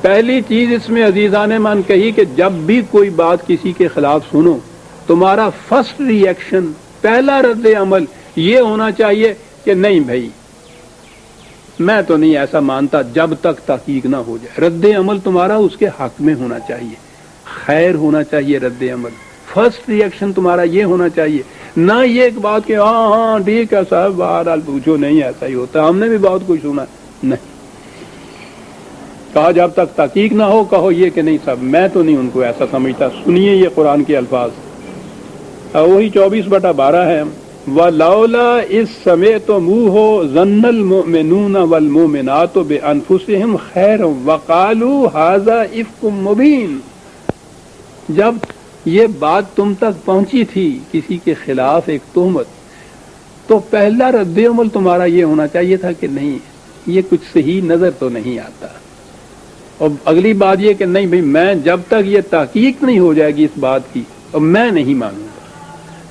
پہلی چیز اس میں عزیزان من کہی کہ جب بھی کوئی بات کسی کے خلاف سنو، تمہارا فرسٹ ری ایکشن، پہلا رد عمل یہ ہونا چاہیے کہ نہیں بھائی میں تو نہیں ایسا مانتا جب تک تحقیق نہ ہو جائے۔ رد عمل تمہارا اس کے حق میں ہونا چاہیے، خیر ہونا چاہیے رد عمل، فرسٹ ری ایکشن تمہارا یہ ہونا چاہیے، نہ یہ ایک بات کہ ہاں ٹھیک ہے صاحب بہرحال پوچھو، نہیں ایسا ہی ہوتا، ہم نے بھی بہت کچھ سنا، نہیں کہا جب تک تحقیق نہ ہو کہو یہ کہ نہیں صاحب میں تو نہیں ان کو ایسا سمجھتا۔ سنیے یہ قرآن کے الفاظ، وہی 24/12 ہے، وَلَوْلَا إِذْ سَمِعْتُمُوهُ ظَنَّ الْمُؤْمِنُونَ وَالْمُؤْمِنَاتُ بِأَنفُسِهِمْ خَيْرًا وَقَالُوا هَذَا إِفْكٌ مُبِينٌ، جب یہ بات تم تک پہنچی تھی کسی کے خلاف ایک تہمت، تو پہلا رد عمل تمہارا یہ ہونا چاہیے تھا کہ نہیں یہ کچھ صحیح نظر تو نہیں آتا، اور اگلی بات یہ کہ نہیں بھائی میں جب تک یہ تحقیق نہیں ہو جائے گی اس بات کی اور میں نہیں مانوں گا۔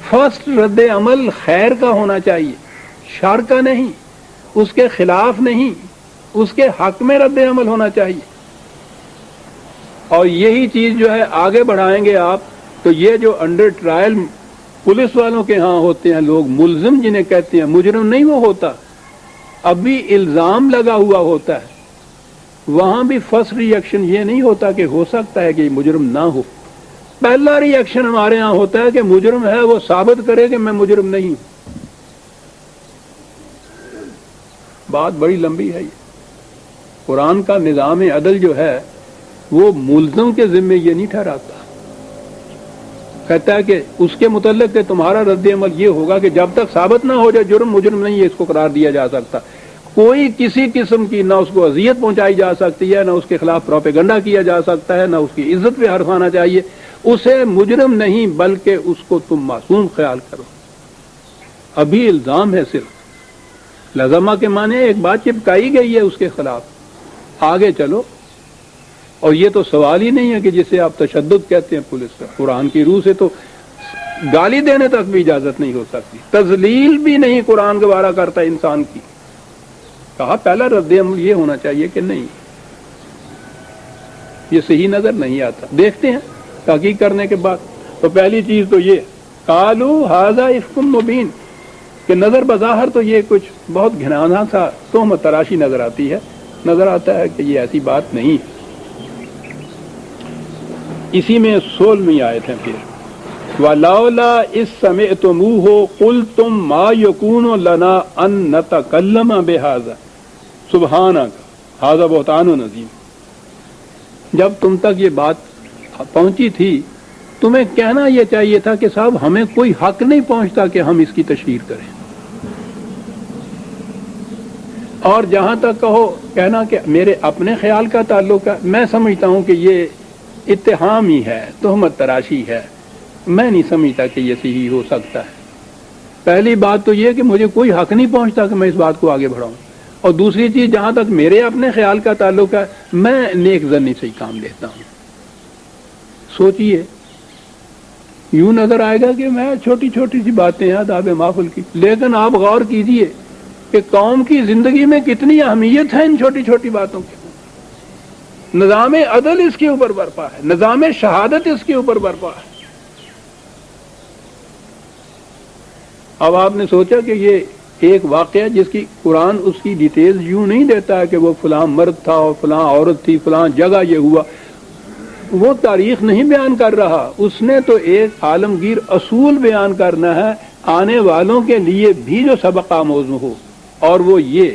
فرسٹ رد عمل خیر کا ہونا چاہیے، شر کا نہیں، اس کے خلاف نہیں، اس کے حق میں رد عمل ہونا چاہیے۔ اور یہی چیز جو ہے آگے بڑھائیں گے آپ تو یہ جو انڈر ٹرائل پولیس والوں کے ہاں ہوتے ہیں لوگ، ملزم جنہیں کہتے ہیں، مجرم نہیں وہ ہوتا، ابھی الزام لگا ہوا ہوتا ہے، وہاں بھی فرسٹ ری ایکشن یہ نہیں ہوتا کہ ہو سکتا ہے کہ یہ مجرم نہ ہو، پہلا ری ایکشن ہمارے ہاں ہوتا ہے کہ مجرم ہے وہ ثابت کرے کہ میں مجرم نہیں ہوں۔ بات بڑی لمبی ہے یہ، قرآن کا نظام عدل جو ہے وہ ملزم کے ذمے یہ نہیں ٹھہراتا، کہتا ہے کہ اس کے متعلق کہ تمہارا رد عمل یہ ہوگا کہ جب تک ثابت نہ ہو جائے جرم مجرم نہیں ہے اس کو قرار دیا جا سکتا، کوئی کسی قسم کی نہ اس کو اذیت پہنچائی جا سکتی ہے، نہ اس کے خلاف پروپیگنڈا کیا جا سکتا ہے، نہ اس کی عزت پہ حرف آنا چاہیے، اسے مجرم نہیں بلکہ اس کو تم معصوم خیال کرو۔ ابھی الزام ہے صرف، لازمہ کے معنی ایک بات چپکائی گئی ہے اس کے خلاف، آگے چلو۔ اور یہ تو سوال ہی نہیں ہے کہ جسے آپ تشدد کہتے ہیں پولیس کا، قرآن کی روح سے تو گالی دینے تک بھی اجازت نہیں ہو سکتی، تذلیل بھی نہیں قرآن گوارا کرتا انسان کی۔ کہا پہلا رد عمل یہ ہونا چاہیے کہ نہیں یہ صحیح نظر نہیں آتا، دیکھتے ہیں تحقیق کرنے کے بعد۔ تو پہلی چیز تو یہ قالوا ھذا افک مبین کہ نظر بظاہر تو یہ کچھ بہت گھنانا سا تہمت تراشی نظر آتی ہے، نظر آتا ہے کہ یہ ایسی بات نہیں۔ اسی میں 16ویں آیت ہے پھر وَلَوْلَا إِذْ سَمِعْتُمُوهُ قُلْتُمْ مَا يَكُونُ لَنَا أَن نَّتَكَلَّمَ بِهَذَا سُبْحَانَكَ هَذَا بُهْتَانٌ عَظِيمٌ، جب تم تک یہ بات پہنچی تھی تمہیں کہنا یہ چاہیے تھا کہ صاحب ہمیں کوئی حق نہیں پہنچتا کہ ہم اس کی تشہیر کریں، اور جہاں تک کہو کہنا کہ میرے اپنے خیال کا تعلق ہے، میں سمجھتا ہوں کہ یہ اتہام ہی ہے، تہمت تراشی ہے، میں نہیں سمجھتا کہ یہ صحیح ہو سکتا ہے۔ پہلی بات تو یہ کہ مجھے کوئی حق نہیں پہنچتا کہ میں اس بات کو آگے بڑھاؤں، اور دوسری چیز جہاں تک میرے اپنے خیال کا تعلق ہے میں نیک ظنی سے ہی کام لیتا ہوں۔ سوچئے یوں نظر آئے گا کہ میں چھوٹی چھوٹی سی باتیں ہیں آداب محفل کی، لیکن آپ غور کیجئے کہ قوم کی زندگی میں کتنی اہمیت ہے ان چھوٹی چھوٹی باتوں کی۔ نظام عدل اس کے اوپر برپا ہے، نظام شہادت اس کے اوپر برپا ہے۔ اب آپ نے سوچا کہ یہ ایک واقعہ جس کی قرآن اس کی ڈیٹیلز یوں نہیں دیتا ہے کہ وہ فلاں مرد تھا اور فلاں عورت تھی، فلاں جگہ یہ ہوا، وہ تاریخ نہیں بیان کر رہا، اس نے تو ایک عالمگیر اصول بیان کرنا ہے آنے والوں کے لیے بھی جو سبق آموز ہو، اور وہ یہ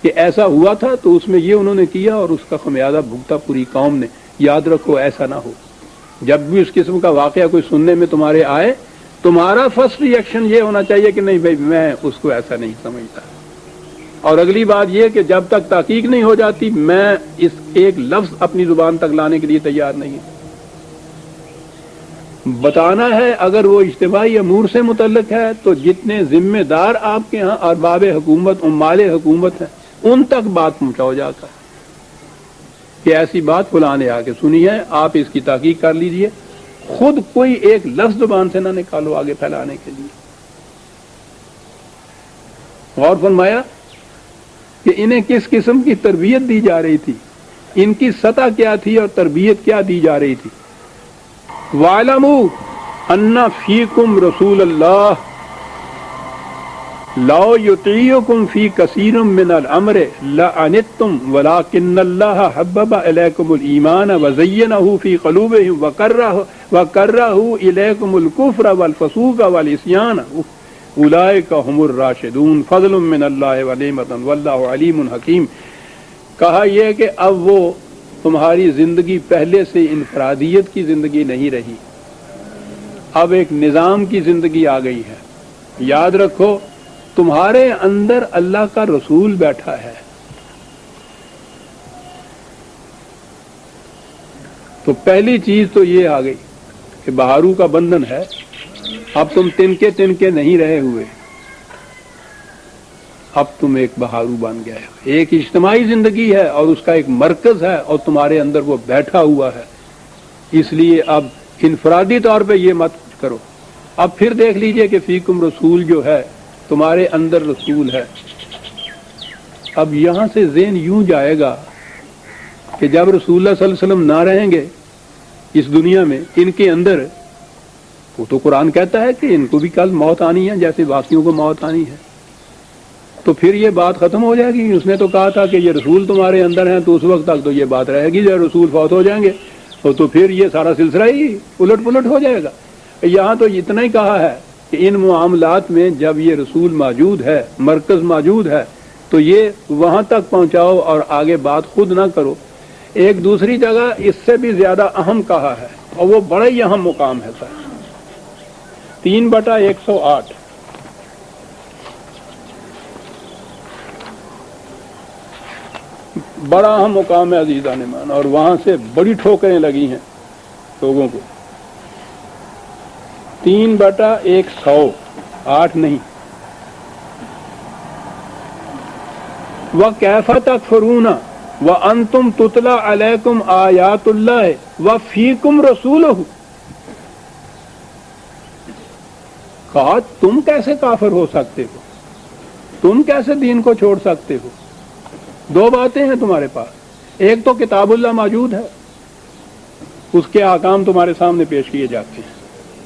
کہ ایسا ہوا تھا تو اس میں یہ انہوں نے کیا اور اس کا خمیازہ بھگتا پوری قوم نے۔ یاد رکھو ایسا نہ ہو، جب بھی اس قسم کا واقعہ کوئی سننے میں تمہارے آئے تمہارا فرسٹ ری ایکشن یہ ہونا چاہیے کہ نہیں بھائی میں اس کو ایسا نہیں سمجھتا، اور اگلی بات یہ کہ جب تک تحقیق نہیں ہو جاتی میں اس ایک لفظ اپنی زبان تک لانے کے لیے تیار نہیں ہوں۔ بتانا ہے اگر وہ اجتماعی امور سے متعلق ہے تو جتنے ذمہ دار آپ کے ہاں ارباب حکومت عمال حکومت ہیں ان تک بات پہنچاؤ جا کر کہ ایسی بات فلاں نے آ کے سنی ہے، آپ اس کی تحقیق کر لیجئے، خود کوئی ایک لفظ زبان سے نہ نکالو آگے پھیلانے کے لیے۔ غور فرمایا کہ انہیں کس قسم کی تربیت دی جا رہی تھی، ان کی سطح کیا تھی اور تربیت کیا دی جا رہی تھی. وَاعْلَمُوا أَنَّ فِيكُمْ رَسُولَ اللَّهِ لَوْ يُطِيعُكُمْ فِي كَثِيرٍ مِّنَ الْأَمْرِ لَعَنِتُّمْ وَلَٰكِنَّ اللَّهَ حَبَّبَ إِلَيْكُمُ الْإِيمَانَ وَزَيَّنَهُ فِي قُلُوبِكُمْ وَكَرَّهَ إِلَيْكُمُ الْكُفْرَ وَالْفُسُوقَ وَالْعِصْيَانَ أُولَٰئِكَ هُمُ الرَّاشِدُونَ فَضْلٌ مِّنَ اللَّهِ وَنِعْمَةٌ وَاللَّهُ عَلِيمٌ حَكِيمٌ. کہا یہ کہ اب وہ تمہاری زندگی پہلے سے انفرادیت کی زندگی نہیں رہی، اب ایک نظام کی زندگی آ گئی ہے. یاد رکھو تمہارے اندر اللہ کا رسول بیٹھا ہے. تو پہلی چیز تو یہ آ گئی کہ بہارو کا بندھن ہے. اب تم تنکے تنکے نہیں رہے ہوئے، اب تم ایک بہارو بن گئے. ایک اجتماعی زندگی ہے اور اس کا ایک مرکز ہے اور تمہارے اندر وہ بیٹھا ہوا ہے. اس لیے اب انفرادی طور پہ یہ مت کرو. اب پھر دیکھ لیجئے کہ فیکم رسول جو ہے، تمہارے اندر رسول ہے. اب یہاں سے ذہن یوں جائے گا کہ جب رسول اللہ صلی اللہ علیہ وسلم نہ رہیں گے اس دنیا میں، ان کے اندر، وہ تو قرآن کہتا ہے کہ ان کو بھی کل موت آنی ہے جیسے باقیوں کو موت آنی ہے. تو پھر یہ بات ختم ہو جائے گی. اس نے تو کہا تھا کہ یہ رسول تمہارے اندر ہیں، تو اس وقت تک تو یہ بات رہے گی. جب رسول فوت ہو جائیں گے تو پھر یہ سارا سلسلہ ہی الٹ پلٹ ہو جائے گا. یہاں تو اتنا ہی کہا ہے کہ ان معاملات میں جب یہ رسول موجود ہے، مرکز موجود ہے، تو یہ وہاں تک پہنچاؤ اور آگے بات خود نہ کرو. ایک دوسری جگہ اس سے بھی زیادہ اہم کہا ہے اور وہ بڑا ہی اہم مقام ہے سر. 3/108 بڑا اہم مقام ہے عزیزان ایمان، اور وہاں سے بڑی ٹھوکریں لگی ہیں لوگوں کو. 3/100 8 نہیں. وَكَيْفَ تَكْفُرُونَ وَأَنْتُمْ تُتْلَى عَلَيْكُمْ آيَاتُ اللَّهِ وَفِيكُمْ رَسُولُهُ. کہا تم کیسے کافر ہو سکتے ہو، تم کیسے دین کو چھوڑ سکتے ہو. دو باتیں ہیں تمہارے پاس. ایک تو کتاب اللہ موجود ہے، اس کے احکام تمہارے سامنے پیش کیے جاتے ہیں.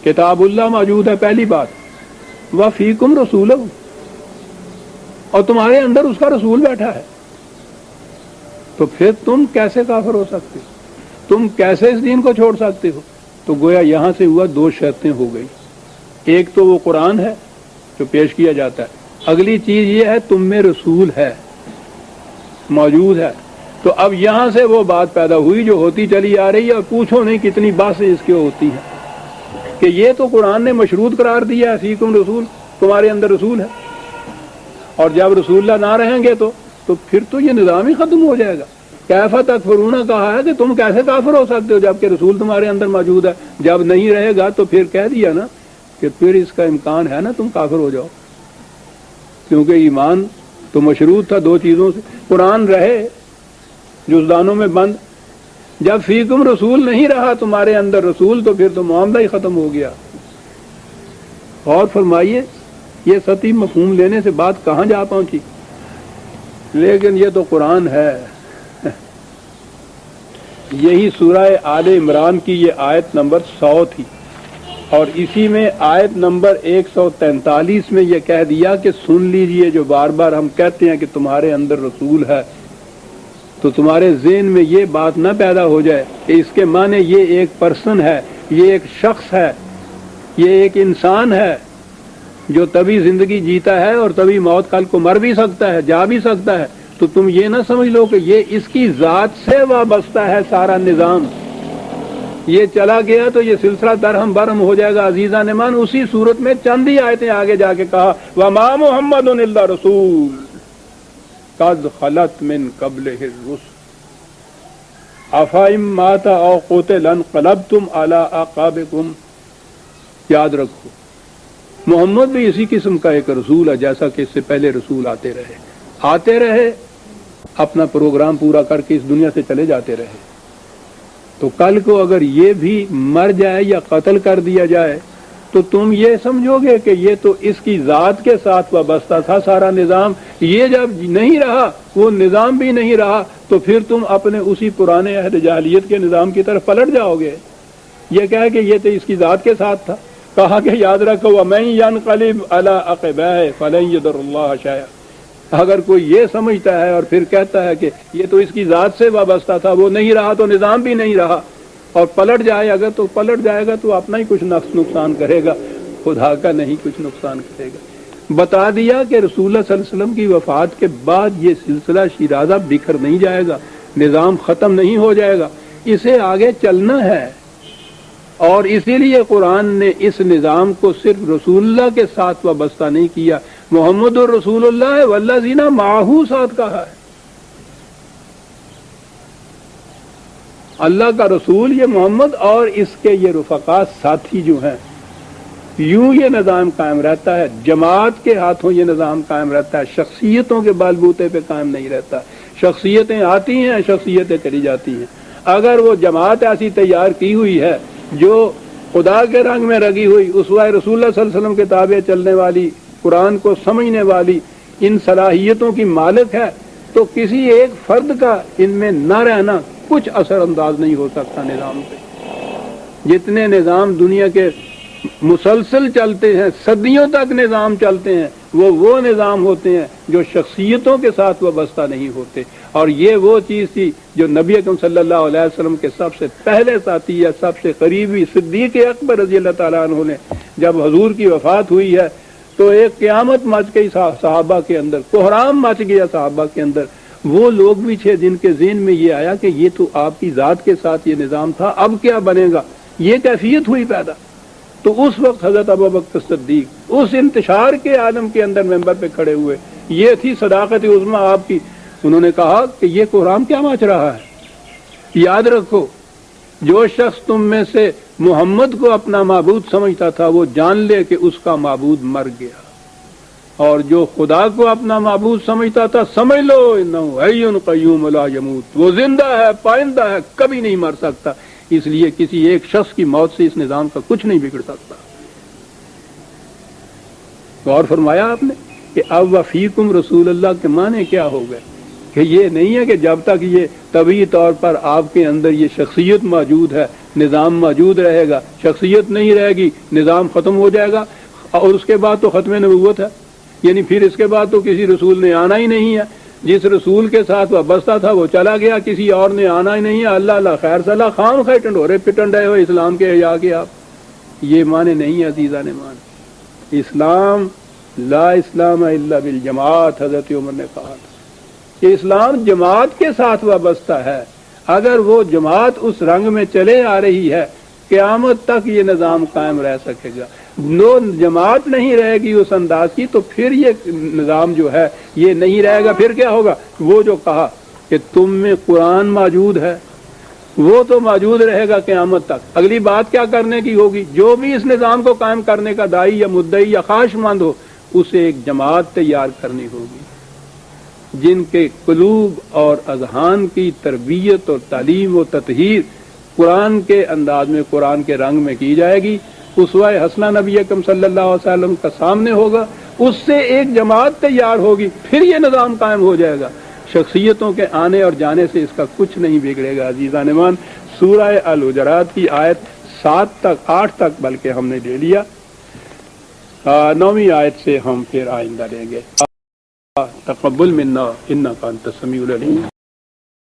کتاب اللہ موجود ہے پہلی بات. وَفِيكُمْ رَسُولُهُ، اور تمہارے اندر اس کا رسول بیٹھا ہے. تو پھر تم کیسے کافر ہو سکتے ہو، تم کیسے اس دین کو چھوڑ سکتے ہو. تو گویا یہاں سے ہوا دو شرطیں ہو گئی. ایک تو وہ قرآن ہے جو پیش کیا جاتا ہے، اگلی چیز یہ ہے تم میں رسول ہے، موجود ہے. تو اب یہاں سے وہ بات پیدا ہوئی جو ہوتی چلی آ رہی ہے، اور پوچھو نہیں کتنی باتیں اس کی ہوتی ہیں کہ یہ تو قرآن نے مشروط قرار دیا ہے، فیکم رسول، تمہارے اندر رسول ہے. اور جب رسول اللہ نہ رہیں گے تو پھر تو یہ نظام ہی ختم ہو جائے گا. کیف تکفرون کہا ہے کہ تم کیسے کافر ہو سکتے ہو جبکہ رسول تمہارے اندر موجود ہے. جب نہیں رہے گا تو پھر کہہ دیا نا کہ پھر اس کا امکان ہے نا تم کافر ہو جاؤ، کیونکہ ایمان تو مشروط تھا دو چیزوں سے. قرآن رہے جزدانوں میں بند، جب فیکم رسول نہیں رہا تمہارے اندر رسول تو پھر تو معاملہ ہی ختم ہو گیا. اور فرمائیے یہ سطحی مفہوم لینے سے بات کہاں جا پہنچی. لیکن یہ تو قرآن ہے. یہی سورہ آل عمران کی یہ آیت نمبر 100 تھی، اور اسی میں آیت نمبر 143 میں یہ کہہ دیا کہ سن لیجئے جو بار بار ہم کہتے ہیں کہ تمہارے اندر رسول ہے، تو تمہارے ذہن میں یہ بات نہ پیدا ہو جائے کہ اس کے معنی یہ ایک پرسن ہے، یہ ایک شخص ہے، یہ ایک انسان ہے جو تبھی زندگی جیتا ہے اور تبھی موت کل کو مر بھی سکتا ہے، جا بھی سکتا ہے. تو تم یہ نہ سمجھ لو کہ یہ اس کی ذات سے وابستہ ہے سارا نظام. یہ چلا گیا تو یہ سلسلہ درہم برہم ہو جائے گا. عزیزان ایمان اسی صورت میں چند ہی آیتیں آگے جا کے کہا وَمَا مُحَمَّدٌ إِلَّا رَسُولٌ قَدْ خَلَتْ مِن قَبْلِهِ الرُّسُلُ أَفَإِن مَّاتَ أَوْ قُتِلَ انقلبتم عَلَىٰ أَعْقَابِكُمْ. یاد رکھو محمد بھی اسی قسم کا ایک رسول ہے جیسا کہ اس سے پہلے رسول آتے رہے اپنا پروگرام پورا کر کے اس دنیا سے چلے جاتے رہے. تو کل کو اگر یہ بھی مر جائے یا قتل کر دیا جائے تو تم یہ سمجھو گے کہ یہ تو اس کی ذات کے ساتھ وابستہ تھا سارا نظام، یہ جب نہیں رہا، وہ نظام بھی نہیں رہا، تو پھر تم اپنے اسی پرانے عہد جاہلیت کے نظام کی طرف پلٹ جاؤ گے۔ یہ کہہ کہ یہ تو اس کی ذات کے ساتھ تھا، کہا کہ یاد رکھو وَمَن يَنْقَلِبْ عَلَىٰ عَقِبَيْهِ فَلَن يَضُرَّ اللَّهَ شَيْئًا۔ اگر کوئی یہ سمجھتا ہے اور پھر کہتا ہے کہ یہ تو اس کی ذات سے وابستہ تھا، وہ نہیں رہا تو نظام بھی نہیں رہا، اور پلٹ جائے اگر تو پلٹ جائے گا تو اپنا ہی کچھ نقصان کرے گا، خدا کا نہیں کچھ نقصان کرے گا۔ بتا دیا کہ رسول اللہ صلی اللہ علیہ وسلم کی وفات کے بعد یہ سلسلہ شیرازہ بکھر نہیں جائے گا، نظام ختم نہیں ہو جائے گا، اسے آگے چلنا ہے۔ اور اسی لیے قرآن نے اس نظام کو صرف رسول اللہ کے ساتھ وابستہ نہیں کیا، محمد الرسول اللہ والذین معہ ساتھ کہا ہے۔ اللہ کا رسول یہ محمد اور اس کے یہ رفقا ساتھی جو ہیں، یوں یہ نظام قائم رہتا ہے، جماعت کے ہاتھوں یہ نظام قائم رہتا ہے، شخصیتوں کے بال بوتے پہ قائم نہیں رہتا۔ شخصیتیں آتی ہیں، شخصیتیں چلی جاتی ہیں۔ اگر وہ جماعت ایسی تیار کی ہوئی ہے جو خدا کے رنگ میں رگی ہوئی، اسوہ رسول اللہ صلی اللہ علیہ وسلم کے تابع چلنے والی، قرآن کو سمجھنے والی، ان صلاحیتوں کی مالک ہے، تو کسی ایک فرد کا ان میں نہ رہنا کچھ اثر انداز نہیں ہو سکتا نظام پہ۔ جتنے نظام دنیا کے مسلسل چلتے ہیں، صدیوں تک نظام چلتے ہیں، وہ نظام ہوتے ہیں جو شخصیتوں کے ساتھ وابستہ نہیں ہوتے۔ اور یہ وہ چیز تھی جو نبی اکرم صلی اللہ علیہ وسلم کے سب سے پہلے ساتھی ہے، سب سے قریبی صدیق اکبر رضی اللہ تعالیٰ عنہ نے جب حضور کی وفات ہوئی ہے تو ایک قیامت مچ گئی صحابہ کے اندر، کوہرام مچ گیا صحابہ کے اندر۔ وہ لوگ بھی تھے جن کے ذہن میں یہ آیا کہ یہ تو آپ کی ذات کے ساتھ یہ نظام تھا، اب کیا بنے گا، یہ کیفیت ہوئی پیدا۔ تو اس وقت حضرت ابوبکر صدیق اس انتشار کے عالم کے اندر ممبر پہ کھڑے ہوئے، یہ تھی صداقت عظمیٰ آپ کی۔ انہوں نے کہا کہ یہ کوہرام کیا مچ رہا ہے، یاد رکھو جو شخص تم میں سے محمد کو اپنا معبود سمجھتا تھا وہ جان لے کہ اس کا معبود مر گیا، اور جو خدا کو اپنا معبود سمجھتا تھا سمجھ لو انہ حی قیوم لا یموت، وہ زندہ ہے، پائندہ ہے، کبھی نہیں مر سکتا۔ اس لیے کسی ایک شخص کی موت سے اس نظام کا کچھ نہیں بگڑ سکتا۔ غور فرمایا آپ نے کہ اب وفیکم رسول اللہ کے معنی کیا ہو گئے، کہ یہ نہیں ہے کہ جب تک یہ طبعی طور پر آپ کے اندر یہ شخصیت موجود ہے نظام موجود رہے گا، شخصیت نہیں رہے گی نظام ختم ہو جائے گا، اور اس کے بعد تو ختم نبوت ہے، یعنی پھر اس کے بعد تو کسی رسول نے آنا ہی نہیں ہے۔ جس رسول کے ساتھ وابستہ تھا وہ چلا گیا، کسی اور نے آنا ہی نہیں ہے، اللہ اللہ خیر صلاح، خام خیر ٹنڈورے پٹن رہے ہو اسلام کے حیا کے آپ۔ یہ معنی نہیں ہے عزیزان مان، اسلام لا اسلام الا بالجماعت، حضرت عمر نے کہا تھا کہ اسلام جماعت کے ساتھ وابستہ ہے۔ اگر وہ جماعت اس رنگ میں چلے آ رہی ہے قیامت تک یہ نظام قائم رہ سکے گا۔ نو جماعت نہیں رہے گی اس انداز کی تو پھر یہ نظام جو ہے یہ نہیں رہے گا۔ پھر کیا ہوگا، وہ جو کہا کہ تم میں قرآن موجود ہے وہ تو موجود رہے گا قیامت تک۔ اگلی بات کیا کرنے کی ہوگی، جو بھی اس نظام کو قائم کرنے کا داعی یا مدعی یا خواہش مند ہو اسے ایک جماعت تیار کرنی ہوگی جن کے قلوب اور اذہان کی تربیت اور تعلیم و تطہیر قرآن کے انداز میں، قرآن کے رنگ میں کی جائے گی۔ اسوہ حسنہ نبی اکرم صلی اللہ علیہ وسلم کا سامنے ہوگا، اس سے ایک جماعت تیار ہوگی، پھر یہ نظام قائم ہو جائے گا۔ شخصیتوں کے آنے اور جانے سے اس کا کچھ نہیں بگڑے گا۔ عزیزان مان، سورہ الحجرات کی آیت 7 تک 8 تک بلکہ ہم نے لے لیا، 9ویں آیت سے ہم پھر آئندہ لیں گے۔ تقبل منا انک انت السمیع العلیم۔